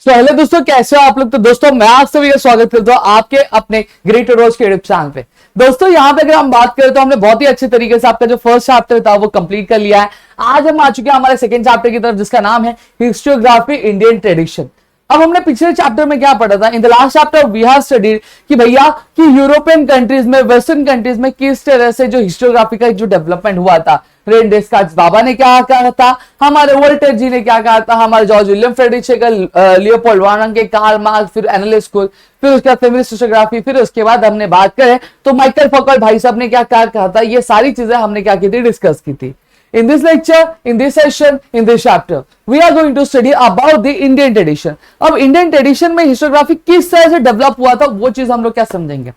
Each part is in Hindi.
हेलो दोस्तों, कैसे हो आप लोग। तो दोस्तों मैं आप सभी का स्वागत करता हूं आपके अपने ग्रेट रोज के यूट्यूब चैनल पे। दोस्तों यहाँ पे अगर हम बात करें तो हमने बहुत ही अच्छे तरीके से आपका जो फर्स्ट चैप्टर था वो कंप्लीट कर लिया है। आज हम आ चुके हैं हमारे सेकंड चैप्टर की तरफ, जिसका नाम है हिस्टोग्राफी इंडियन ट्रेडिशन। अब हमने पिछले चैप्टर में क्या पढ़ा था, in the last chapter we have studied कि भैया कि यूरोपियन कंट्रीज में, वेस्टर्न कंट्रीज में किस तरह से जो हिस्टोग्राफी का जो डेवलपमेंट हुआ था। रेन डेस्कार्ट्स बाबा ने क्या कहा था, हमारे वोल्टेयर जी ने क्या कहा था, हमारे George William Frederick Schlegel, Leopold Warner के, कार्ल मार्क्स, फिर एनालिस्ट स्कूल, फिर उसके बाद फेमिनिस्ट हिस्टोग्राफी, फिर उसके बाद हमने बात करें तो माइकल फौकॉल्ट भाई साहब ने क्या कहा था। ये सारी चीजें हमने क्या की थी, डिस्कस की थी। In this lecture, in this session, in this chapter, we are going to study about the Indian tradition. अब इंडियन ट्रेडिशन में हिस्टोग्राफी किस तरह से डेवलप हुआ था वो चीज हम लोग क्या समझेंगे।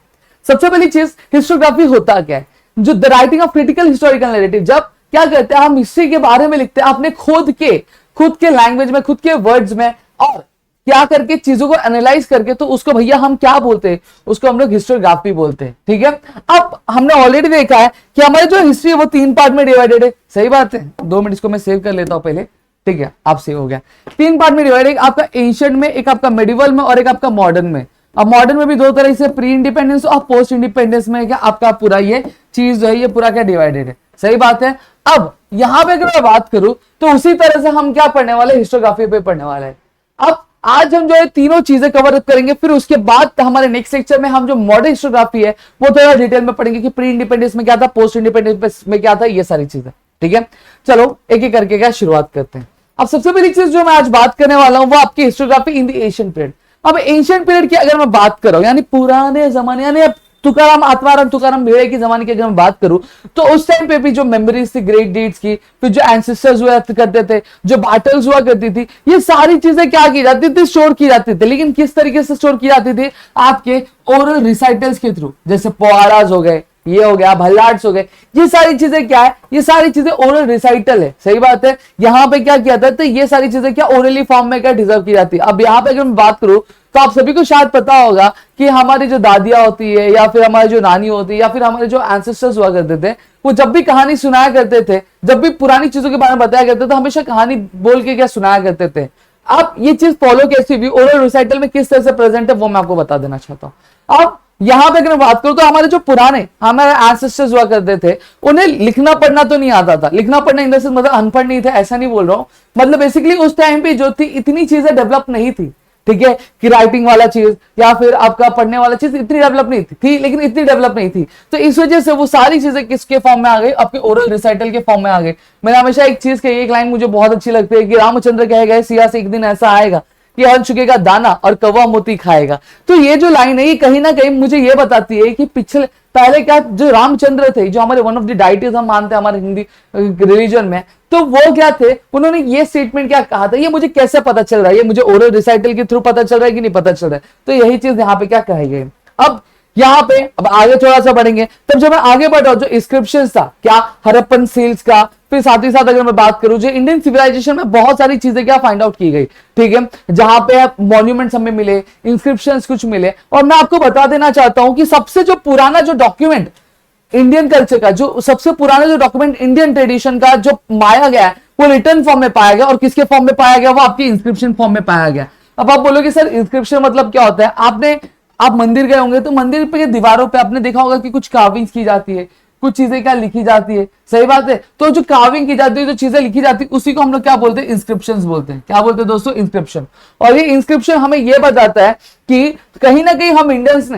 सबसे पहली चीज, हिस्टोग्राफी होता क्या है, जो the writing of critical historical narrative. जब क्या करते हैं हम हिस्ट्री के बारे में लिखते हैं अपने खुद के लैंग्वेज में, खुद के वर्ड्स में, और क्या करके चीजों को एनालाइज करके, तो उसको भैया हम क्या बोलते हैं, उसको हम लोग हिस्टोग्राफी बोलते हैं। ठीक है, अब हमने ऑलरेडी देखा है कि हमारी जो हिस्ट्री है वो 3 पार्ट में डिवाइडेड है। सही बात है, 2 मिनट इसको मैं सेव कर लेता हूं पहले। ठीक है, आप सेव हो गया। 3 पार्ट में डिवाइडेड, आपका एंशिएंट में, एक आपका मेडिवल में, और एक आपका मॉडर्न में। अब मॉडर्न में भी 2 तरह से, प्री इंडिपेंडेंस और पोस्ट इंडिपेंडेंस में क्या आपका पूरा ये चीज जो है ये पूरा क्या डिवाइडेड है। सही बात है। अब यहां पे अगर मैं बात करूं तो उसी तरह से हम क्या पढ़ने वाले, हिस्टोग्राफी पे पढ़ने वाले हैं। अब आज हम जो है तीनों चीजें कवर करेंगे, फिर उसके बाद हमारे नेक्स्ट लेक्चर में हम जो मॉडर्न हिस्टोग्राफी है वो थोड़ा डिटेल में पढ़ेंगे कि प्री इंडिपेंडेंस में क्या था, पोस्ट इंडिपेंडेंस में क्या था, ये सारी चीजें। ठीक है, चलो एक एक करके क्या शुरुआत करते हैं। अब सबसे पहली चीज जो मैं आज बात करने वाला हूं वो आपकी historiography in the ancient period. अब एशियंट पीरियड की अगर मैं बात कर रहा हूं, यानी पुराने जमाने, यानी तुकाराम, आत्माराम तुकाराम भिड़े की जमाने की अगर मैं बात करूं तो उस टाइम पे भी जो मेमोरीज थी ग्रेट डीड्स की, फिर जो एंसेस्टर्स हुआ करते थे, जो बैटल्स हुआ करती थी, ये सारी चीजें क्या की जाती थी, स्टोर की जाती थी। लेकिन किस तरीके से स्टोर की जाती थी, आपके ओरल रिसाइटल्स के थ्रू। जैसे पोआराज हो गए, ये हो गया, भल्लाड्स हो गए, ये सारी चीजें क्या है, ये सारी चीजें ओरल रिसाइटल है। सही बात है। यहाँ पे क्या किया था, तो ये सारी चीजें क्या ओरली फॉर्म में क्या डिजर्व की जाती है। अब यहाँ पे अगर मैं बात करूं तो आप सभी को शायद पता होगा कि हमारी जो दादियां होती है, या फिर हमारी जो नानी होती है, या फिर हमारे जो एंसेस्टर्स हुआ करते थे, वो जब भी कहानी सुनाया करते थे, जब भी पुरानी चीजों के बारे में बताया करते थे, हमेशा कहानी बोल के क्या सुनाया करते थे। अब ये चीज फॉलो कैसी हुई, ओरल रिसाइटल में किस तरह से प्रेजेंट है, वो मैं आपको बता देना चाहता हूं। अब यहां पे अगर बात करूं तो हमारे जो पुराने हमारे एंसेस्टर्स हुआ करते थे, उन्हें लिखना पढ़ना तो नहीं आता था। लिखना पढ़ना इन द सेंस मतलब अनपढ़ नहीं थे, ऐसा नहीं बोल रहा हूं। मतलब बेसिकली उस टाइम पे जो थी इतनी चीजें डेवलप नहीं थी। ठीक है, कि राइटिंग वाला चीज या फिर आपका पढ़ने वाला चीज इतनी डेवलप नहीं थी, लेकिन इतनी डेवलप नहीं थी, तो इस वजह से वो सारी चीजें किसके फॉर्म में आ गई, आपके ओरल रिसाइटल के फॉर्म में आ गई। मैंने हमेशा एक चीज कही, एक लाइन मुझे बहुत अच्छी लगती है कि रामचंद्र कहे गए, सिया से एक दिन ऐसा आएगा कि हल चुकेगा दाना और कौवा मोती खाएगा। तो ये जो लाइन है ये कहीं ना कहीं मुझे ये बताती है कि पिछले पहले क्या जो रामचंद्र थे, जो हमारे वन ऑफ द डाइटीज हम मानते हैं हमारे हिंदी रिलीजन में, तो वो क्या थे, उन्होंने ये स्टेटमेंट क्या कहा था, ये मुझे कैसे पता चल रहा है, ये मुझे ओरल रिसाइटल के थ्रू पता चल रहा है कि नहीं पता चल रहा है। तो यही चीज यहाँ पे क्या कही गई। अब यहाँ पे अब आगे थोड़ा सा बढ़ेंगे, तब जब मैं आगे बढ़ रहा हूं, जो इंस्क्रिप्शंस था क्या हड़प्पन सील्स का, फिर साथ ही साथ अगर मैं बात करूं जो इंडियन सिविलाइजेशन में बहुत सारी चीजें क्या फाइंड आउट की गई। ठीक है, जहां पे मॉन्यूमेंट्स हमें मिले, इंस्क्रिप्शंस कुछ मिले, और मैं आपको बता देना चाहता हूं कि सबसे जो पुराना जो डॉक्यूमेंट इंडियन कल्चर का, जो सबसे पुराना जो डॉक्यूमेंट इंडियन ट्रेडिशन का जो पाया गया है, वो रिटर्न फॉर्म में पाया गया। और किसके फॉर्म में पाया गया, वो आपकी इंस्क्रिप्शन फॉर्म में पाया गया। अब आप बोलोगे सर इंस्क्रिप्शन मतलब क्या होता है। आप मंदिर गए होंगे तो मंदिर पे दीवारों पे आपने देखा होगा कि कुछ कार्विंग्स की जाती है, कुछ चीजें क्या लिखी जाती है। सही बात है। तो जो कार्विंग की जाती है, जो चीजें लिखी जाती है, उसी को हम लोग क्या बोलते हैं, इंस्क्रिप्शंस बोलते हैं। क्या बोलते हैं दोस्तों, इंस्क्रिप्शन। और ये इंस्क्रिप्शन हमें ये बताता है कि कहीं ना कहीं हम इंडियंस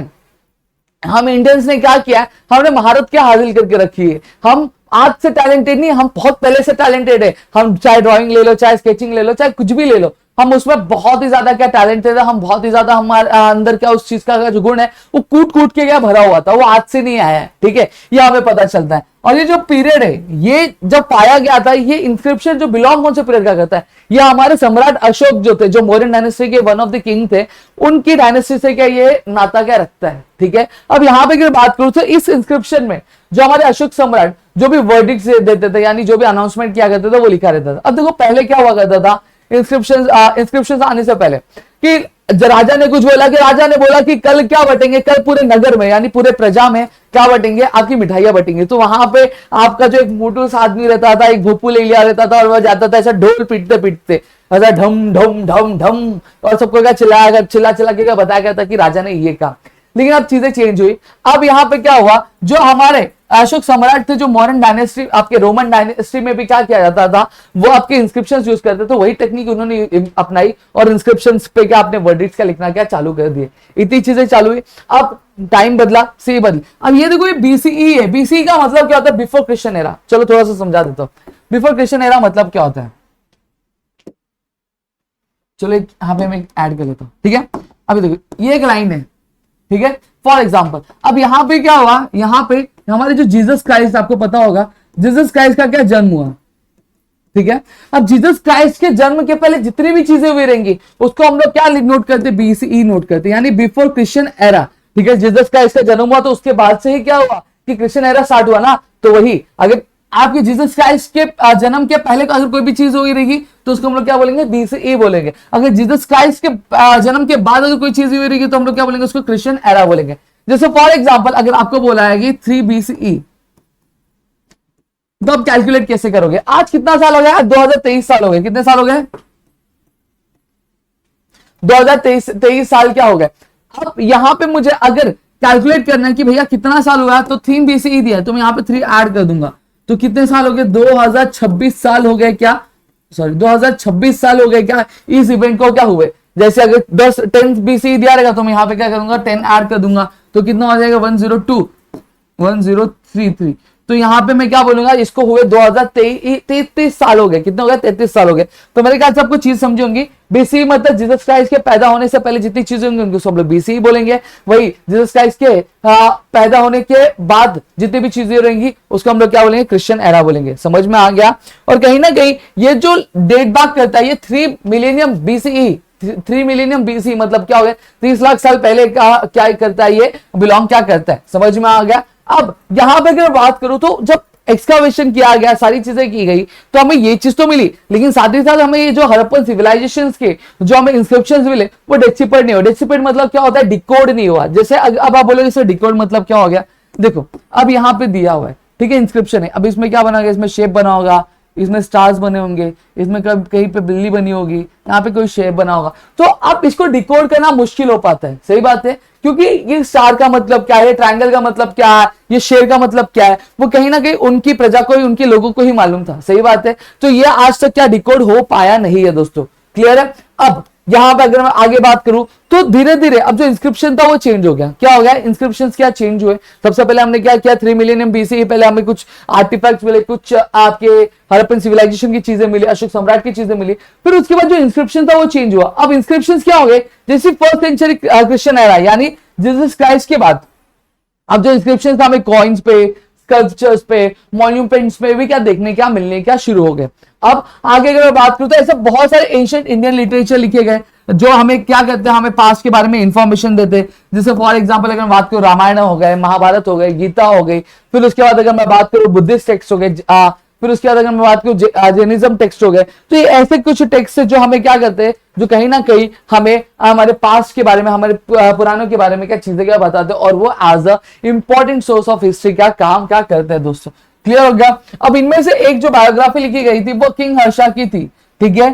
ने क्या किया है, हमने महारत क्या हासिल करके रखी है। हम आज से टैलेंटेड नहीं, हम बहुत पहले से टैलेंटेड है। हम चाहे ड्राइंग ले लो, चाहे स्केचिंग ले लो, चाहे कुछ भी ले लो, हम उसमें बहुत ही ज्यादा क्या टैलेंटेड है। हम बहुत ही ज्यादा हमारे अंदर क्या उस चीज का जो गुण है वो कूट कूट के क्या भरा हुआ था, वो आज से नहीं आया है। ठीक है, ये हमें पता चलता है। और ये जो पीरियड है, ये जब पाया गया था, ये इंस्क्रिप्शन जो बिलोंग कौन से पीरियड का करता है, ये हमारे सम्राट अशोक जो थे, जो मौर्यन डायनेस्टी के वन ऑफ द किंग थे, उनकी डायनेस्टी से क्या ये नाता क्या रखता है। ठीक है, अब यहां पे अगर बात करूं तो इस इंस्क्रिप्शन में जो हमारे अशोक सम्राट जो भी वर्डिक्ट देते थे, यानी जो भी अनाउंसमेंट किया करते थे, वो लिखा रहता था। अब देखो पहले क्या हुआ करता था इंस्क्रिप्शन आने से पहले, कि राजा ने कुछ बोला, कि राजा ने बोला कि कल क्या बटेंगे, कल पूरे नगर में यानी पूरे प्रजा में क्या बटेंगे, आपकी मिठाइयां बटेंगे। तो वहां पे आपका जो एक मोटूस आदमी रहता था, एक भोपू ले लिया रहता था, और वह जाता था ऐसा ढोल पीटते पीटते, ऐसा ढम ढम ढम ढम, और सबको क्या चिल्ला चिल्ला के बताया गया था कि राजा ने ये कहा। लेकिन अब चीजें चेंज हुई। अब यहाँ पे क्या हुआ, जो हमारे अशोक सम्राट थे, जो मॉडर्न डायनेस्टी आपके रोमन डायनेस्टी में भी क्या किया जाता था, वो आपके इंस्क्रिप्शन यूज करते थे, वही टेक्निक उन्होंने अपनाई और इंस्क्रिप्शन पे क्या आपने वर्डिक्स का लिखना क्या चालू कर दिए। इतनी चीजें चालू हुई। अब टाइम बदला, सी बदली। अब ये देखो, ये बीसीई है। बीसीई का मतलब क्या होता है, बिफोर क्रिश्चियन एरा। चलो थोड़ा सा समझा देता हूं, बिफोर क्रिश्चियन एरा मतलब क्या होता है। चलो यहाँ पे मैं ऐड कर लेता हूं, ठीक है। अभी देखो ये एक लाइन है, ठीक है, फॉर एग्जाम्पल। अब यहाँ पे क्या हुआ, यहाँ पे हमारे जो जीसस क्राइस्ट, आपको पता होगा जीसस क्राइस्ट का क्या जन्म हुआ, ठीक है। अब जीसस क्राइस्ट के जन्म के पहले जितनी भी चीजें हुई रहेंगी उसको हम लोग क्या नोट करते, बीसीई नोट करते, यानी बिफोर क्रिश्चियन एरा, ठीक है। जीसस क्राइस्ट का जन्म हुआ तो उसके बाद से ही क्या हुआ कि क्रिश्चियन एरा स्टार्ट हुआ ना। तो वही अगर आपके जीसस क्राइस्ट के जन्म के पहले अगर कोई भी चीज हुई रहेगी तो उसको हम लोग क्या बोलेंगे, बीसीई बोलेंगे। अगर जीसस क्राइस्ट के जन्म के बाद अगर कोई चीज हुई रहेगी तो हम लोग क्या बोलेंगे, उसको क्रिश्चियन एरा बोलेंगे। जैसे फॉर एग्जांपल अगर आपको बोला है कि 3 बीसीई, तो आप कैलकुलेट कैसे करोगे। आज कितना साल हो गया, 2023 साल हो गए। कितने साल हो गए, 2023 साल क्या हो गए। अब यहां पे मुझे अगर कैलकुलेट करना है कि भैया कितना साल हुआ, तो 3 बीसीई दिया है तो मैं यहां पे 3 ऐड कर दूंगा, तो कितने साल हो गए, 2026 साल हो गए क्या, सॉरी 2026 साल हो गए क्या इस इवेंट को क्या हुए। जैसे अगर 10 बीसीई दिया रहेगा तो मैं यहां पे क्या करूंगा, 10 ऐड कर दूंगा, तो कितना हो जाएगा 102 1033। तो यहां पे मैं क्या बोलूंगा, इसको हुए 2033 साल हो गए। कितने हो गए, 33 साल हो गए। तो मेरे ख्याल से आपको चीज समझी होंगी। बीसीई मतलब जीसस क्राइस्ट के पैदा होने से पहले जितनी चीजें होंगी उनको सब लोग बीसीई बोलेंगे। वही जीसस क्राइस्ट के पैदा होने के बाद जितनी भी चीजें रहेंगी उसको हम लोग क्या बोलेंगे, क्रिश्चियन एरा बोलेंगे। समझ में आ गया। और कहीं ना कहीं ये जो डेट बात करता है, ये 3 मिलेनियम बीसीई, 3 मिलेनियम बीसी मतलब क्या हो गया, 30 लाख साल पहले का क्या करता है, ये बिलोंग क्या करता है। समझ में आ गया। अब यहां पे अगर बात करूं तो जब एक्सकावेशन किया गया, सारी चीजें की गई, तो हमें ये चीज तो मिली, लेकिन साथ ही साथ हमें ये जो हड़प्पन सिविलाइजेशन के जो हमें इंस्क्रिप्शंस मिले वो डेसिपेट नहीं हुआ। डेसिपेट मतलब क्या होता है, डिकोड नहीं हुआ। जैसे अब आप बोलोगे इसमें डिकोड मतलब क्या हो गया, देखो अब यहां पे दिया हुआ है, ठीक है, इंस्क्रिप्शन है। अब इसमें क्या बना होगा, इसमें शेप बना होगा, इसमें स्टार्स बने होंगे, इसमें कहीं पे बिल्ली बनी होगी, यहाँ पे कोई शेप बना होगा। तो अब इसको डिकोड करना मुश्किल हो पाता है। सही बात है, क्योंकि ये स्टार का मतलब क्या है, ट्रायंगल का मतलब क्या है, ये शेर का मतलब क्या है, वो कहीं ना कहीं उनकी प्रजा को ही, उनके लोगों को ही मालूम था। सही बात है। तो ये आज तक क्या डिकोड हो पाया नहीं है दोस्तों। क्लियर है। अब यहां पे अगर मैं आगे बात करूं तो धीरे धीरे अब जो इंस्क्रिप्शन था वो चेंज हो गया। क्या हो गया, इंस्क्रिप्शन क्या चेंज हुए। सबसे पहले हमने क्या किया, 3 मिलियन बीसी पहले हमें कुछ आर्टिफैक्ट्स मिले, कुछ आपके हड़प्पन सिविलाइजेशन की चीजें मिली, अशोक सम्राट की चीजें मिली। फिर उसके बाद जो इंस्क्रिप्शन था वो चेंज हुआ। अब इंस्क्रिप्शन क्या हो गए, जैसे 1st सेंचुरी क्रिश्चियन एरा यानी जीसस क्राइस्ट के बाद अब जो इंस्क्रिप्शन था हमें कॉइन्स पे, स्कल्पचर्स पे, मॉन्यूमेंट्स पे भी क्या देखने क्या मिलने क्या शुरू हो गए। अब आगे अगर मैं बात करूं तो ऐसे बहुत सारे एंशिएंट इंडियन लिटरेचर लिखे गए जो हमें क्या कहते हैं, हमें पास्ट के बारे में इंफॉर्मेशन देते हैं। जैसे फॉर एग्जांपल अगर मैं बात करूं, रामायण हो गए, महाभारत हो गए, गीता हो गई। फिर उसके बाद अगर मैं बात करूं बुद्धिस्ट टेक्स्ट हो गए, फिर उसके बाद अगर मैं बात करूं जैनिज्म टेक्स्ट हो गए। तो ये ऐसे कुछ टेक्स्ट है जो हमें क्या करते हैं, जो कहीं ना कहीं हमें हमारे पास्ट के बारे में, हमारे पुरानों के बारे में क्या चीजें क्या बताते हैं, और वो as a important source of history क्या काम क्या करते हैं दोस्तों। क्लियर हो गया। अब इनमें से एक जो बायोग्राफी लिखी गई थी वो किंग हर्षा की थी। ठीक है,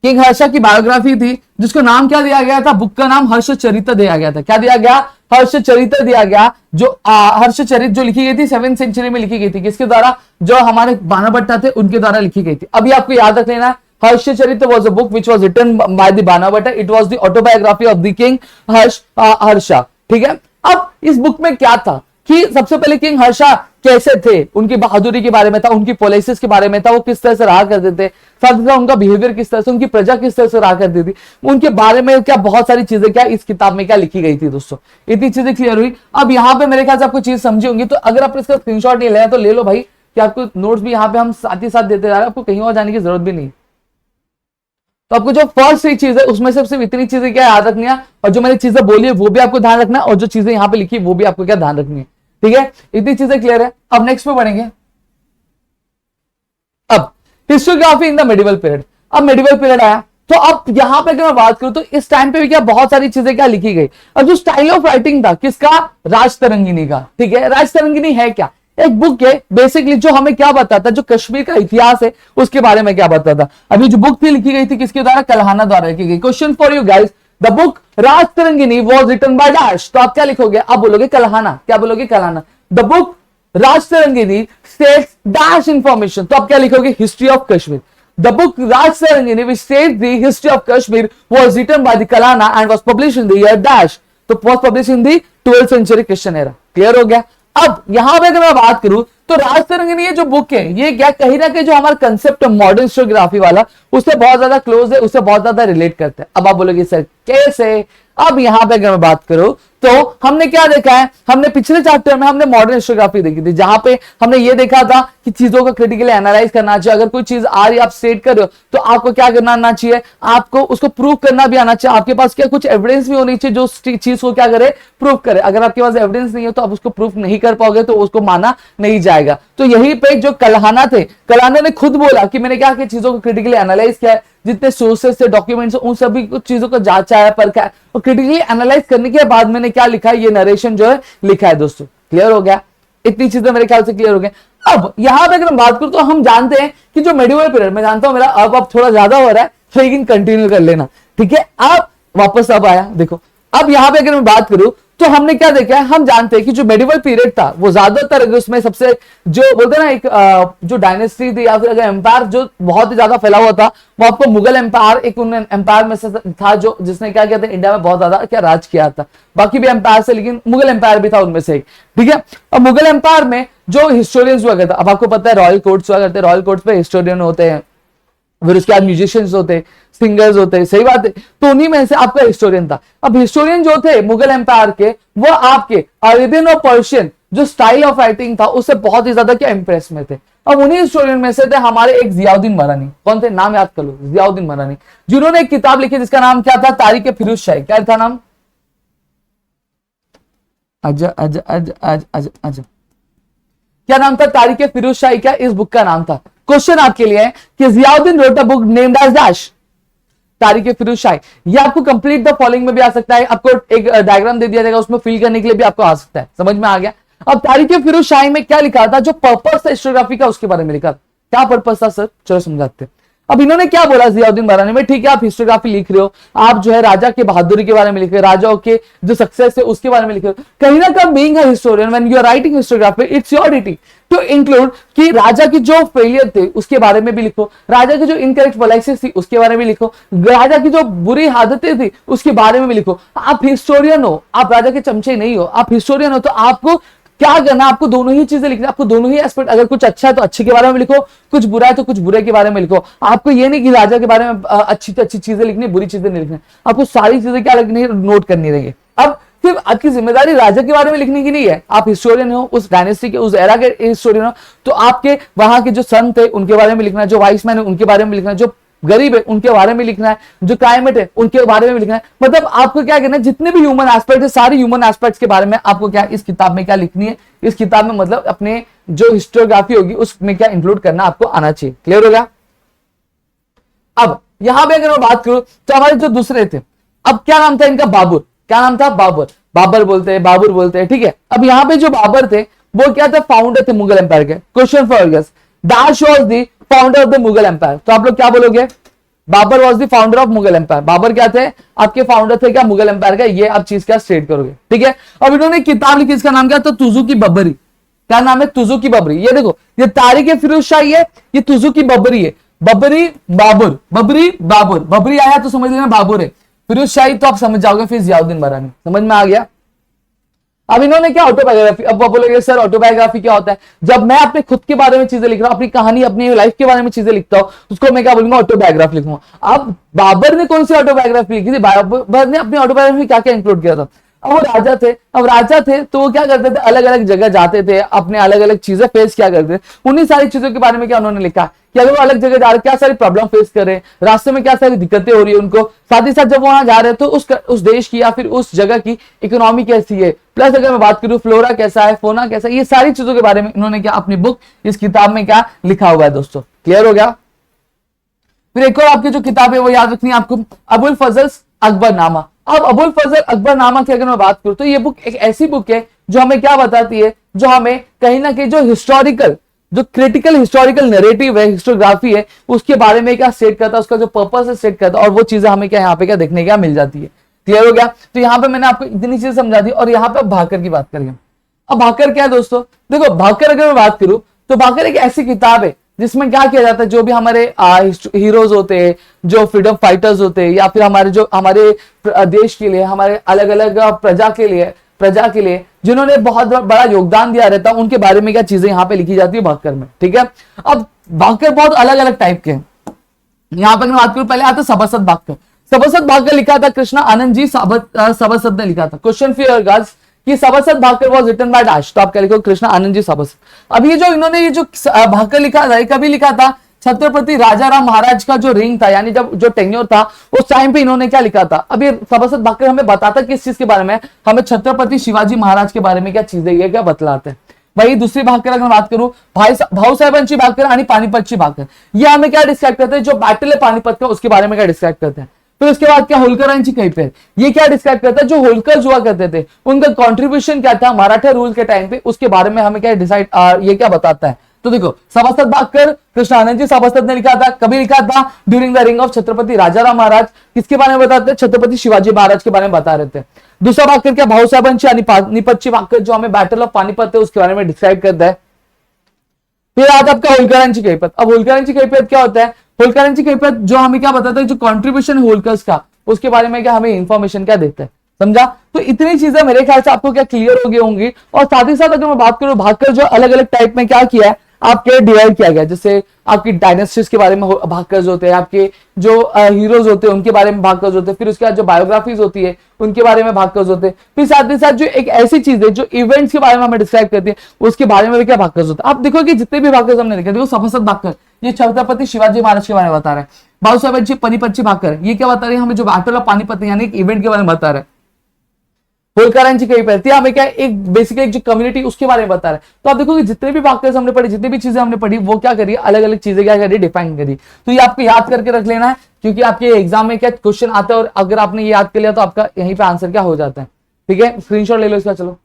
किंग हर्षा की बायोग्राफी थी जिसको नाम क्या दिया गया था, बुक का नाम हर्षचरित दिया गया था। क्या दिया गया, हर्षचरित दिया गया। जो हर्षचरित जो लिखी गई थी 7th सेंचुरी में लिखी गई थी, किसके द्वारा, जो हमारे बाणाभट्टा थे उनके द्वारा लिखी गई थी। अभी आपको याद रख लेना, Harshacharita was a book which was written by the Banavata. It was the autobiography of the king Harsha. ठीक है। अब इस बुक में क्या था कि सबसे पहले किंग हर्षा कैसे थे, उनकी बहादुरी के बारे में था, उनकी पॉलिसीज के बारे में था, वो किस तरह से रहा करते थे, साथ ही साथ उनका बिहेवियर किस तरह से, उनकी प्रजा किस तरह से रहा करती थी, उनके बारे में क्या बहुत सारी चीजें क्या इस किताब में क्या लिखी गई थी दोस्तों। इतनी चीजें क्लियर हुई। अब यहाँ पे मेरे ख्याल से आपको चीज समझी होंगी, तो अगर आप इसका स्क्रीनशॉट नहीं लेना तो ले लो भाई, कि आपको नोट्स भी यहाँ पे हम साथ ही साथ देते जा रहे हैं, आपको कहीं और जाने की जरूरत भी नहीं। तो आपको जो फर्स्ट 3 चीजें उसमें से सिर्फ इतनी चीजें क्या याद रखनी है, और जो मैंने चीजें बोली है वो भी आपको ध्यान रखना है, और जो चीजें यहाँ पे लिखी वो भी आपको क्या ध्यान रखनी है। ठीक है, इतनी चीजें क्लियर है। अब नेक्स्ट पे बढ़ेंगे। अब historiography in the medieval period. अब मेडिवल पीरियड आया, तो अब यहां पे अगर मैं बात करूं तो इस टाइम पे भी क्या बहुत सारी चीजें क्या लिखी गई। अब जो स्टाइल ऑफ राइटिंग था किसका, राजतरंगिनी का। ठीक है, राजतरंगिनी है क्या, एक बुक है बेसिकली जो हमें क्या बताता है, जो कश्मीर का इतिहास है उसके बारे में क्या बताता। अभी जो बुक थी लिखी गई थी किसके द्वारा, कलहाना द्वारा लिखी गई। Question for you guys, the book Rajatarangini was written by dash. तो आप क्या लिखोगे, आप बोलोगे कलहाना। क्या बोलोगे, Kalhana. The book Rajatarangini states dash information. तो आप क्या लिखोगे, history of Kashmir. The book Raj Sarangini, which states the history of Kashmir, was written by the Kalana and was published in the year dash. तो was published in the 12th century Christian era. Clear हो गया। अब यहां पे अगर मैं बात करूं तो राज तरंगिनी ये जो बुक है ये क्या कहीं ना कहीं जो हमारा कंसेप्ट है मॉडर्न हिस्टोग्राफी वाला उससे बहुत ज्यादा क्लोज है, उससे बहुत ज्यादा रिलेट करता है। अब आप बोलोगे सर कैसे। अब यहां पे अगर मैं बात करूं तो हमने क्या देखा है, हमने पिछले चैप्टर में हमने मॉडर्न हिस्टोग्राफी देखी थी जहां पे हमने ये देखा था कि चीजों को क्रिटिकली एनालाइज करना चाहिए। अगर कोई चीज आ रही है आप स्टेट कर रहे हो तो आपको क्या करना आना चाहिए, आपको उसको प्रूव करना भी आना चाहिए। आपके पास क्या कुछ एविडेंस भी होनी चाहिए जो चीज को क्या करे, प्रूव करे। अगर आपके पास एविडेंस नहीं है तो आप उसको प्रूफ नहीं कर पाओगे तो उसको माना नहीं जाएगा। तो यही पे जो कलहाना थे, कलहाना ने खुद बोला कि मैंने क्या चीजों को क्रिटिकली एनालाइज किया है, जितने सोर्सेस थे डॉक्यूमेंट्स उन सभी कुछ चीजों को जांचा है, परखा है और क्रिटिकली एनालाइज करने के बाद मैंने क्या लिखा है, ये नरेशन जो है लिखा है। दोस्तों क्लियर हो गया, इतनी चीजें मेरे ख्याल से क्लियर हो गई। अब यहां पे अगर हम बात करूं तो हम जानते हैं कि जो मेडिवल पीरियड, मैं जानता हूं मेरा अब थोड़ा ज्यादा हो रहा है लेकिन कंटिन्यू कर लेना, ठीक है। अब वापस अब आया देखो, अब यहां पे अगर मैं बात करूं तो हमने क्या देखा है, हम जानते हैं कि जो मेडिवल पीरियड था वो ज्यादातर अगर उसमें सबसे जो बोलते हैं ना एक जो डायनेस्टी थी या फिर अगर एम्पायर जो बहुत ही ज्यादा फैला हुआ था वो आपको मुगल एम्पायर एक उन एम्पायर में से था जो जिसने क्या किया था, इंडिया में बहुत ज्यादा क्या राज किया था। बाकी भी एम्पायर से लेकिन मुगल एम्पायर भी था उनमें से एक, ठीक है। अब मुगल एम्पायर में जो हिस्टोरियंस हुआ करता, अब आपको पता है रॉयल कोर्ट्स हुआ करते, रॉयल कोर्ट्स पे हिस्टोरियन होते हैं, फिर उसके बाद म्यूजिशियंस होते, सिंगर्स होते, सही बात है। तो उन्हीं में से आपका हिस्टोरियन था। अब हिस्टोरियन जो थे मुगल एम्पायर के वो आपके अरेबियन और पर्शियन जो स्टाइल ऑफ राइटिंग था उससे बहुत ही ज्यादा क्या इंप्रेस में थे। अब उन्हीं हिस्टोरियन में से थे हमारे एक जियाउद्दीन मरानी। कौन थे, नाम याद कर लो, जियाउद्दीन मरानी, जिन्होंने एक किताब लिखी जिसका नाम क्या था, तारीख फिरोज शाही। क्या था नाम, अजा अजा अजा अजा अजा अजा क्या नाम था, तारीख फिरोज शाही। क्या इस बुक का नाम था। क्वेश्चन आपके लिए है कि Ziauddin wrote a book named as dash, Tarikh Firoz शाही। ये आपको कंप्लीट द फॉलोइंग में भी आ सकता है, आपको एक डायग्राम दे दिया जाएगा उसमें फिल करने के लिए भी आपको आ सकता है। समझ में आ गया। अब तारीख फिरोज शाही में क्या लिखा था, जो पर्पस था हिस्टोग्राफी का उसके बारे में लिखा था। क्या पर्पस था सर, चलो समझाते हैं। अब इन्होंने क्या बोला जियाउद्दीन मरानी में, ठीक है आप हिस्टोग्राफी लिख रहे हो, आप जो है राजा के बहादुरी के बारे में लिख रहे हो, राजाओं के जो सक्सेस है उसके बारे में लिख रहे हो। कहीं ना कहीं being a historian when you are writing histography it's your duty to include कि राजा की जो फेलियर थे उसके बारे में भी लिखो, राजा की जो इनकरेक्ट पॉलिसीज थी उसके बारे में लिखो, राजा की जो बुरी आदतें थी उसके बारे में भी लिखो। आप हिस्टोरियन हो, आप राजा के चमचे नहीं हो, आप हिस्टोरियन हो तो आपको क्या करना, आपको दोनों ही चीजें लिखना, आपको दोनों ही एस्पेक्ट, अगर कुछ अच्छा है तो अच्छे के बारे में लिखो, कुछ बुरा है तो कुछ बुरे के बारे में लिखो। आपको ये नहीं कि राजा के बारे में अच्छी तो अच्छी चीजें लिखनी, बुरी चीजें नहीं लिखनी, आपको सारी चीजें क्या लिखनी है, नोट करनी रहेगी। अब सिर्फ आपकी जिम्मेदारी राजा के बारे में लिखने की नहीं है, आप हिस्टोरियन हो, उस डायनेस्टी के उस एरा के हिस्टोरियन हो तो आपके वहां के जो सन थे उनके बारे में लिखना है, जो वाइस मैन है उनके बारे में लिखना है, जो गरीब है उनके बारे में लिखना है, जो क्लाइमेट है उनके बारे में भी लिखना है। मतलब आपको क्या करना है, जितने भी ह्यूमन एस्पेक्ट है सारे ह्यूमन एस्पेक्ट्स के बारे में आपको क्या इस किताब में क्या लिखनी है, इस किताब में मतलब अपने जो हिस्टोग्राफी होगी उसमें क्या इंक्लूड करना आपको आना चाहिए। क्लियर हो गया। अब यहां पे अगर मैं बात करूं तो हमारे जो दूसरे थे, अब क्या नाम था इनका, बाबर। क्या नाम था, बाबर, बाबर बोलते हैं, बाबर बोलते हैं, ठीक है। अब यहां पे जो बाबर थे वो क्या थे, फाउंडर थे मुगल एम्पायर के। Question for guess, dash was the founder of the Mughal empire. तो आप लोग क्या बोलोगे, Babar was the founder of Mughal empire. Babar क्या थे, आपके फाउंडर थे क्या मुगल एम्पायर का, ये आप चीज क्या स्टेट करोगे, ठीक है। अब इन्होंने किताब लिखी, इसका नाम क्या था, तुजुकी बबरी। क्या नाम है, तुजुकी बबरी। ये देखो ये तारीख फिरोज शाही है, ये तुजुकी बबरी है, बबरी बाबर, बबरी बाबर, बबरी आया तो समझ लेना बाबर है, फिरोज शाही तो आप समझ जाओगे, फिर जियाउद्दीन मरानी। समझ में आ गया। अब इन्होंने क्या ऑटोबायोग्राफी, अब आप बोलोगे सर ऑटोबायोग्राफी क्या होता है, जब मैं अपने खुद के बारे में चीजें लिख रहा हूं, अपनी कहानी अपनी लाइफ के बारे में चीजें लिखता हूं उसको मैं क्या बोलूंगा, ऑटोबायोग्राफी लिखूंगा। अब बाबर ने कौन सी ऑटोबायोग्राफी लिखी थी, बाबर ने अपनी ऑटोबायोग्राफी क्या क्या इंक्लूड किया था। अब वो राजा थे, अब राजा थे तो वो क्या करते थे, अलग अलग जगह जाते थे, अपने अलग अलग चीजें फेस क्या करते थे, उन्हीं सारी चीजों के बारे में क्या उन्होंने लिखा कि अगर वो अलग जगह जा रहे क्या सारी प्रॉब्लम फेस कर रहे हैं, रास्ते में क्या सारी दिक्कतें हो रही है उनको, साथ ही साथ जब वहां जा रहे हैं तो उस देश की या फिर उस जगह की इकोनॉमी कैसी है, प्लस अगर मैं बात करूं फ्लोरा कैसा है, फोना कैसा है, ये सारी चीजों के बारे में इन्होंने क्या अपनी बुक इस किताब में क्या लिखा हुआ है। दोस्तों क्लियर हो गया। फिर एक और आपकी जो किताब है वो याद रखनी है आपको, अबुल फजल अकबरनामा। अब अबुल फजल अकबरनामा की अगर मैं बात करूं तो ये बुक एक ऐसी बुक है जो हमें क्या बताती है, जो हमें कहीं ना कहीं जो हिस्टोरिकल, जो क्रिटिकल हिस्टोरिकल नैरेटिव है, हिस्टोग्राफी है, उसके बारे में क्या सेट करता है, उसका जो पर्पस है सेट करता है, और वो चीजें हमें क्या यहाँ पे क्या देखने क्या मिल जाती है। क्लियर हो गया? तो यहाँ पे मैंने आपको इतनी चीजें समझा दी, और यहाँ पे भाकर की बात करेंगे। अब भाकर क्या है दोस्तों? देखो भाकर अगर मैं बात करूं तो भाकर एक ऐसी किताब है जिसमें क्या किया जाता है, जो भी हमारे हीरोज होते हैं, जो फ्रीडम फाइटर्स होते हैं, या फिर हमारे जो हमारे देश के लिए, हमारे अलग अलग प्रजा के लिए जिन्होंने बहुत बड़ा योगदान दिया रहता है, उनके बारे में क्या चीजें यहाँ पे लिखी जाती है भाकर में। ठीक है, अब भाकर बहुत अलग अलग टाइप के हैं। यहाँ पे बात करूं, पहले आता सभासद भाकर। सभासद भाकर लिखा था कृष्णा आनंद जी सभासद ने लिखा था। क्वेश्चन फॉर योर गाइस कि Sabhasad Bakhar was written by dash, तो आप क्या लिखो? कृष्णा आनंद जी सभासद। अब ये जो इन्होंने ये जो भाकर लिखा था, कभी लिखा था? छत्रपति राजाराम महाराज का जो रिंग था, यानी जब जो टेन्योर था उस टाइम पे इन्होंने क्या लिखा था। अब ये सभासद भाकर हमें बताता किस चीज के बारे में? हमें छत्रपति शिवाजी महाराज के बारे में क्या चीजें ये क्या बतलाते हैं। वही दूसरी भाकर अगर बात करूं, भाऊसाहेबांची भाकर आणि पानीपतची भाकर, ये हमें क्या डिस्क्राइब करते हैं? जो बैटल है पानीपत का उसके बारे में क्या डिस्क्राइब करते हैं। फिर उसके बाद क्या होलकरांची कैफियत, ये क्या डिस्क्राइब करता है? जो होलकर हुआ करते थे उनका कंट्रीब्यूशन क्या था मराठा रूल के टाइम पे, उसके बारे में हमें क्या डिसाइड ये क्या बताता है। तो देखो सभासद भाकर कृष्णा आनंद जी सभासद ने लिखा था। कभी लिखा था? ड्यूरिंग द रिंग ऑफ छत्रपति राजाराम महाराज। किसके बारे में बताते हैं? छत्रपति शिवाजी महाराज के बारे में बता रहे थे। दूसरा भाकर क्या? भाऊसाहेबांची आणि पानिपतची भाकर, जो हमें बैटल ऑफ पानीपत है उसके बारे में डिस्क्राइब करता है। फिर आज आपका होलकरांची कैफियत। अब होलकरांची कैफियत क्या होता है? होलकरांची कैफियत जो हमें क्या बताता है, जो कंट्रीब्यूशन होलकर्स का, उसके बारे में क्या हमें इंफॉर्मेशन क्या देता है। समझा? तो इतनी चीजें मेरे ख्याल से आपको क्या क्लियर हो गई होंगी। और साथ ही साथ अगर मैं बात करूं भाकर जो अलग अलग टाइप में क्या किया है, आपके डिवाइड किया गया। जैसे आपकी डायनेस्टीज के बारे में भाकर्स होते हैं, आपके जो हीरोज होते हैं उनके बारे में भाकर्स होते हैं, फिर उसके बाद जो बायोग्राफीज होती है उनके बारे में भाकर्स होते हैं, फिर साथ ही साथ जो एक ऐसी चीज है जो इवेंट्स के बारे में हमें डिस्क्राइब करती है उसके बारे में भी क्या भाकर्स होता है। आप देखो कि जितने भी भाकर्स हमने देखे, देखो सभासद भाकर ये छत्रपति शिवाजी महाराज के बारे में बता रहा है। भाऊसाहेबांची पानीपतची भाकर ये क्या बता रही है? हमें जो बैटल ऑफ पानीपत यानी एक इवेंट के बारे में बता रहा है। होलकरांची कैफियत हमें क्या एक बेसिकली एक जो कम्युनिटी उसके बारे में बता रहा है। तो आप देखो कि जितने भी भाकर्स हमने पढ़ी, जितनी भी चीजें हमने पढ़ी, वो क्या करिए अलग अलग चीजें क्या करिए डिफाइन करिए। तो ये आपको याद करके रख लेना है, क्योंकि आपके एग्जाम में क्या क्वेश्चन आता है, और अगर आपने ये याद कर लिया तो आपका यहीं पे आंसर क्या हो जाता है। ठीक है, स्क्रीनशॉट ले लो इसका। चलो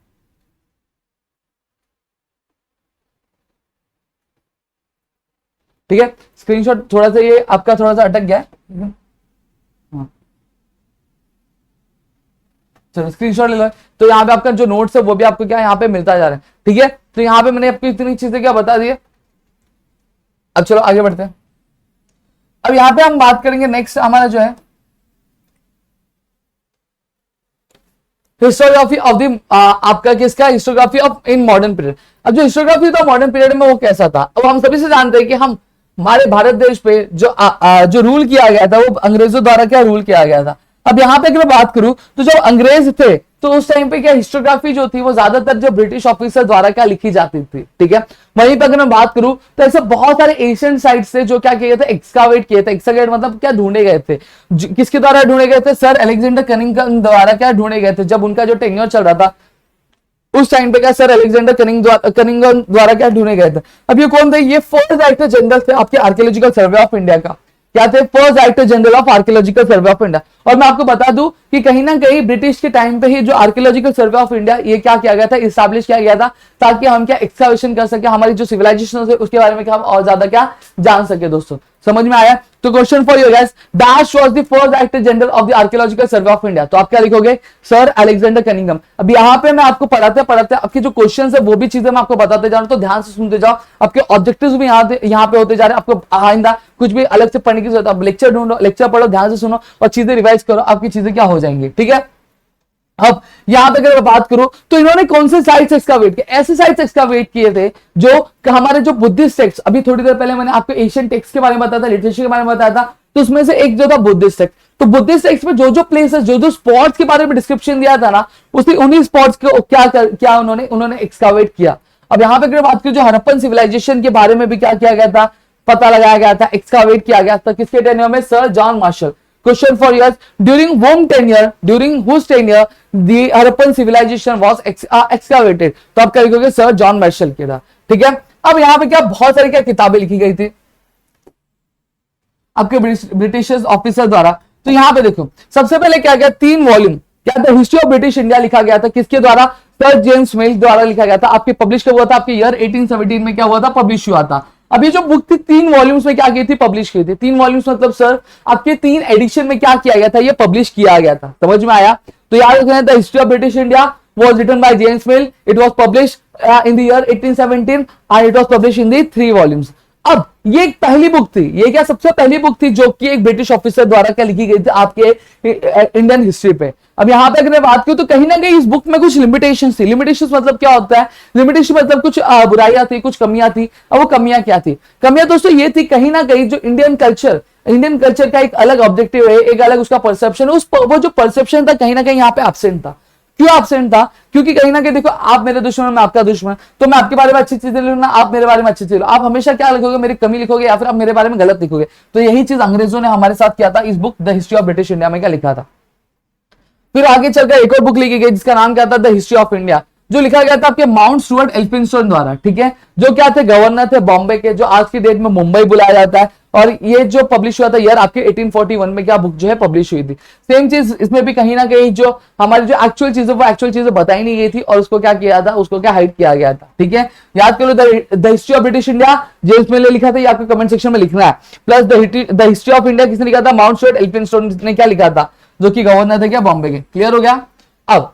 ठीक है, स्क्रीनशॉट थोड़ा सा ये आपका थोड़ा सा अटक गया है। चलो स्क्रीनशॉट ले लो। तो यहाँ पे आपका जो नोट्स है वो भी आपको क्या यहाँ पे मिलता जा रहा है। ठीक है, तो यहाँ पे मैंने आपको इतनी चीजें क्या बता दी है। अब चलो आगे बढ़ते हैं। अब यहाँ पे हम बात करेंगे नेक्स्ट हमारा जो है हिस्टोग्राफी ऑफ द आपका किसका? Historiography of in modern period. अब जो हिस्टोग्राफी था मॉडर्न पीरियड में वो कैसा था? अब हम सभी से जानते हैं कि हम हमारे भारत देश पे जो रूल किया गया था वो अंग्रेजों द्वारा क्या रूल किया गया था। अब यहाँ पे अगर मैं बात करूं तो जब अंग्रेज थे तो उस टाइम पे क्या हिस्टोग्राफी जो थी वो ज्यादातर जो ब्रिटिश ऑफिसर द्वारा क्या लिखी जाती थी। ठीक है, वहीं पर अगर मैं बात करूं तो ऐसे बहुत सारे एशियन साइट्स थे जो क्या किए थे? एक्सकावेट किए थे। एक्सकावेट मतलब क्या ढूंढे गए थे? किसके द्वारा ढूंढे गए थे? सर अलेक्जेंडर कनिंघम द्वारा क्या ढूंढे गए थे। जब उनका जो टेन्योर चल रहा था उस टाइम पे क्या सर अलेक्जेंडर कनिंघम द्वारा क्या ढूंढे गए थे। अब ये कौन थे? ये फर्स्ट डायरेक्टर जनरल थे आपके आर्कियोलॉजिकल सर्वे ऑफ इंडिया का। क्या थे? First director general of archaeological survey of India. और मैं आपको बता दूं कि कहीं ना कहीं ब्रिटिश के टाइम पे ही जो आर्कियोलॉजिकल सर्वे ऑफ इंडिया ये क्या किया गया था? इस्टेब्लिश किया गया था, ताकि हम क्या एक्सकवेशन कर सके, हमारी जो सिविलाइजेशन है उसके बारे में क्या हम और ज्यादा क्या जान सके। दोस्तों समझ में आया? तो question for you guys, dash was the first director general of the archaeological survey of India. तो आप क्या लिखोगे? Sir Alexander Cunningham. अब यहाँ पे मैं आपको पढ़ाते आपके जो क्वेश्चन है वो भी चीजें मैं आपको बताते जा रहा हूं, तो ध्यान से सुनते जाओ। आपके ऑब्जेक्टिव्स भी यहाँ पे होते जा रहे हैं। आपको आइंदा कुछ भी अलग से पढ़ने की जरूरत, अब लेक्चर ढूंढो, लेक्चर पढ़ो, ध्यान से सुनो और चीजें रिवाइज करो, आपकी चीजें क्या हो जाएंगी। ठीक है, अब यहां पे अगर मैं बात करूं तो इन्होंने कौन से साइट्स एक्सकावेट किए? ऐसे साइट्स एक्सकावेट किए थे जो हमारे जो बुद्धिस्ट टेक्स्ट, अभी थोड़ी देर पहले मैंने आपको एशियन टेक्स्ट के बारे में बताया था, लिटरेचर के बारे में बताया था, तो उसमें से एक जो था बुद्धिस्ट टेक्स्ट। तो बुद्धिस्ट टेक्स्ट में जो जो प्लेसेस, जो जो स्पॉट्स के बारे में डिस्क्रिप्शन दिया था ना, उसी उन्हीं स्पॉट्स को क्या उन्होंने एक्सकावेट किया। अब यहाँ पे अगर बात करें जो हड़प्पन सिविलाइजेशन के बारे में भी क्या किया गया था? पता लगाया गया था, एक्सकावेट किया गया था। किसके टेन्योर में? Sir John Marshall. Question for you: during whose tenure the Harappan civilization was excavated? तो आप क्या लिखोगे? सर जॉन मार्शल के था। ठीक है, अब यहाँ पे क्या बहुत सारी क्या किताबें लिखी गई थी आपके ब्रिटिश ऑफिसर द्वारा। तो यहाँ पे देखो सबसे पहले क्या गया? 3 वॉल्यूम क्या था, हिस्ट्री ऑफ ब्रिटिश इंडिया लिखा गया था, किसके द्वारा, सर जेम्स मिल द्वारा लिखा गया था। आपके पब्लिश कब हुआ था, आपके ईयर 1817 में क्या हुआ था, पब्लिश हुआ था। अब ये जो बुक थी 3 वॉल्यूम्स में क्या की थी, पब्लिश की थी। 3 वॉल्यूम्स मतलब सर आपके 3 एडिशन में क्या किया गया था, ये पब्लिश किया गया था। समझ में आया? तो याद रखना, the history of British India was written by James Mill. It was published in the year 1817 and it was published in the 3 volumes. अब ये एक पहली बुक थी, ये क्या सबसे पहली बुक थी जो कि एक ब्रिटिश ऑफिसर द्वारा क्या लिखी गई थी आपके इंडियन हिस्ट्री पे। अब यहां पे अगर मैं बात करूं तो कहीं ना कहीं इस बुक में कुछ लिमिटेशंस थी। लिमिटेशंस मतलब क्या होता है, लिमिटेशन मतलब कुछ बुराइयां थी, कुछ कमियां थी। अब वो कमियां क्या थी, कमियां दोस्तों ये थी कहीं ना कहीं जो इंडियन कल्चर का एक अलग ऑब्जेक्टिव है, एक अलग उसका परसेप्शन है, वो जो परसेप्शन था कहीं ना कहीं यहाँ पे एब्सेंट था। क्यों एब्सेंट था, क्योंकि कहीं ना कहीं देखो, आप मेरे दुश्मन, मैं आपका दुश्मन, तो मैं आपके बारे में अच्छी चीजें लिखूंगा, आप मेरे बारे में अच्छी चीजें, आप हमेशा क्या लिखोगे, मेरी कमी लिखोगे या फिर आप मेरे बारे में गलत लिखोगे। तो यही चीज अंग्रेजों ने हमारे साथ किया था इस book the history of British India में, क्या लिखा था। फिर आगे चलकर एक और बुक लिखी गई जिसका नाम क्या था, द हिस्ट्री ऑफ इंडिया, जो लिखा गया था आपके माउंट स्टुअर्ट एल्फिंस्टन द्वारा। ठीक है, जो क्या थे, गवर्नर थे बॉम्बे के, जो आज की डेट में मुंबई बुलाया जाता है। और ये जो पब्लिश हुआ था ईयर आपके 1841 में क्या बुक जो है पब्लिश हुई थी। सेम चीज इसमें भी कहीं ना कहीं जो हमारी जो एक्चुअल चीजें वो एक्चुअल चीजें बताई नहीं गई थी और उसको क्या किया था, उसको क्या हाइड किया गया था। ठीक है, याद करो, the history of British India James मिल ने लिखा था, ये आपको कमेंट सेक्शन में लिखना है। Plus the history of India किसने लिखा था, माउंट स्टुअर्ट एल्फिंस्टन ने क्या लिखा था, जो कि गवर्नर थे क्या बॉम्बे के। क्लियर हो गया? अब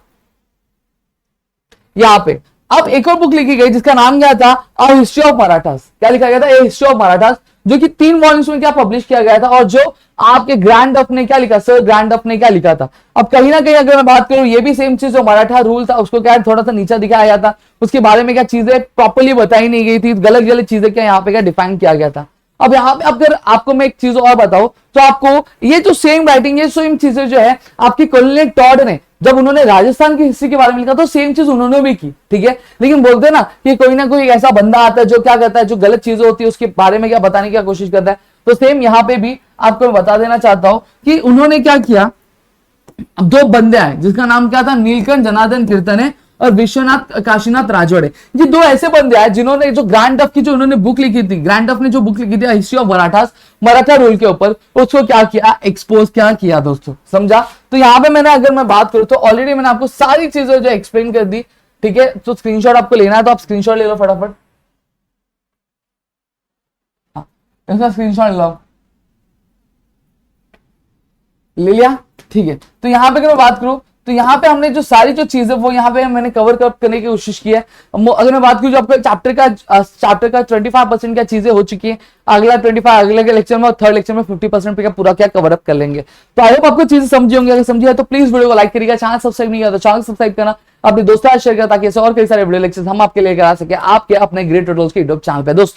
यहां पे अब एक और बुक लिखी गई जिसका नाम क्या था, अ हिस्ट्री ऑफ मराठास। क्या लिखा गया था, ए हिस्ट्री ऑफ मराठास, जो कि 3 वॉल्यूम्स में क्या पब्लिश किया गया था और जो आपके ग्रैंड डफ ने क्या लिखा, सर ग्रैंड डफ ने क्या लिखा था। अब कहीं ना कहीं अगर मैं बात करूं, ये भी सेम चीज, जो मराठा रूल था उसको क्या थोड़ा सा नीचा दिखाया गया था, उसके बारे में क्या चीजें प्रॉपर्ली बताई नहीं गई थी, गलत गलत चीजें क्या यहाँ पे क्या डिफाइन किया गया था। अब यहाँ पे अगर आपको मैं एक चीज और बताऊं तो आपको ये जो सेम राइटिंग, ये सेम चीजें जो है आपकी कॉलोनियल टॉड ने जब उन्होंने राजस्थान की हिस्ट्री के बारे में लिखा तो सेम चीज उन्होंने भी की। ठीक है, लेकिन बोलते हैं ना कि कोई ना कोई ऐसा बंदा आता है जो क्या करता है, जो गलत चीजें होती है उसके बारे में क्या बताने की कोशिश करता है। तो सेम यहाँ पे भी आपको बता देना चाहता हूं कि उन्होंने क्या किया, 2 बंदे आए जिसका नाम क्या था, नीलकंठ जनार्दन कीर्तने और विश्वनाथ काशीनाथ राजवाड़े। ये 2 ऐसे बंदे आए जिन्होंने जो ग्रैंड डफ की जो उन्होंने बुक लिखी थी, ग्रैंड डफ ने जो बुक लिखी थी history of Marathas, Maratha rule के ऊपर, उसको क्या किया, एक्सपोज क्या किया दोस्तों। समझा? तो यहाँ पे मैंने अगर मैं बात करूं तो ऑलरेडी मैंने आपको सारी चीजें जो एक्सप्लेन कर दी। ठीक है, तो स्क्रीनशॉट आपको लेना है तो आप स्क्रीनशॉट ले लो फटाफट, इसका स्क्रीनशॉट लो, ले लिया। ठीक है, तो यहाँ पे अगर मैं बात करूं तो यहाँ पे हमने जो सारी जो चीजें वो यहाँ पे मैंने कवर करने की कोशिश की है। अगर मैं बात करूं जो आपका चैप्टर का 25% क्या चीजें हो चुकी है, अगला 25 अगले के लेक्चर में और थर्ड लेक्चर में 50% पे क्या पूरा क्या कवर अप कर लेंगे। तो आई होप आपको चीजें समझी होंगी, अगर समझी है तो प्लीज वीडियो को लाइक करिएगा, चैनल सब्सक्राइब नहीं किया तो चैनल सब्सक्राइब करना, अपने दोस्तों शेयर करना ताकि ऐसे और कई सारे वीडियो लेक्चर्स हम आपके लेकर आ सके आपके अपने ग्रेट ट्यूटोरियल्स के यूट्यूब चैनल पे। दोस्तों